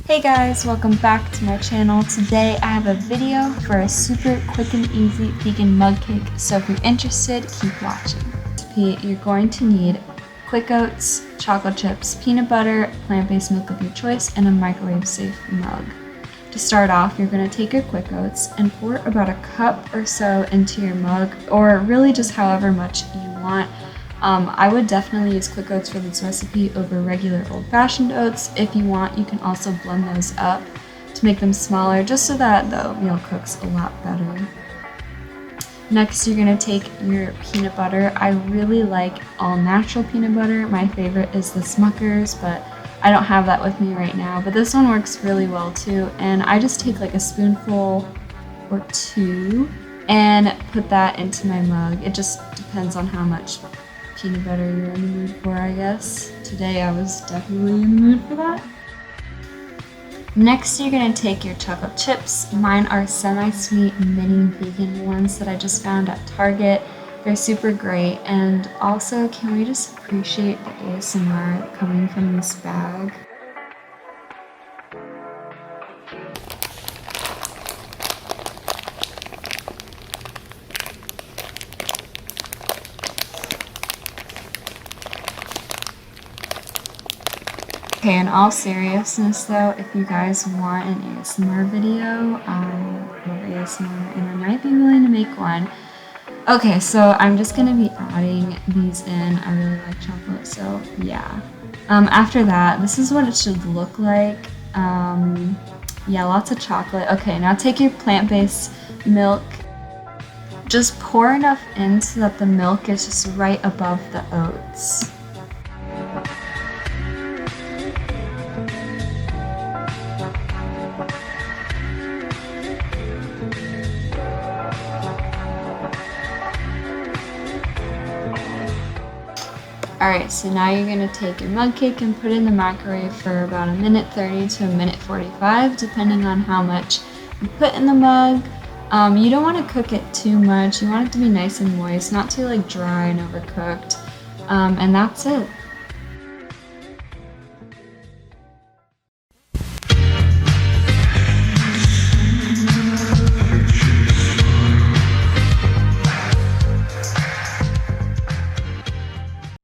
Hey guys, welcome back to my channel. Today I have a video for a super quick and easy vegan mug cake, so if you're interested, keep watching. You're going to need quick oats, chocolate chips, peanut butter, plant-based milk of your choice, and a microwave-safe mug. To start off, you're going to take your quick oats and pour about a cup or so into your mug, or really just however much you want. I would definitely use quick oats for this recipe over regular old-fashioned oats. If you want, you can also blend those up to make them smaller, just so that the oatmeal cooks a lot better. Next, you're going to take your peanut butter. I really like all-natural peanut butter. My favorite is the Smucker's, but I don't have that with me right now. But this one works really well too, and I just take like a spoonful or two and put that into my mug. It just depends on how much peanut butter you're in the mood for, I guess. Today I was definitely in the mood for that. Next, you're going to take your chocolate chips. Mine are semi-sweet mini vegan ones that I just found at Target. They're super great, and also can we just appreciate the ASMR coming from this bag? Okay, in all seriousness though, if you guys want an ASMR video, I love ASMR and I might be willing to make one. Okay, so I'm just going to be adding these in. I really like chocolate, so yeah. After that, this is what it should look like. Yeah, lots of chocolate. Okay, now take your plant-based milk. Just pour enough in so that the milk is just right above the oats. Alright, so now you're going to take your mug cake and put it in the microwave for about 1:30 to 1:45, depending on how much you put in the mug. You don't want to cook it too much. You want it to be nice and moist, not too like dry and overcooked. And that's it.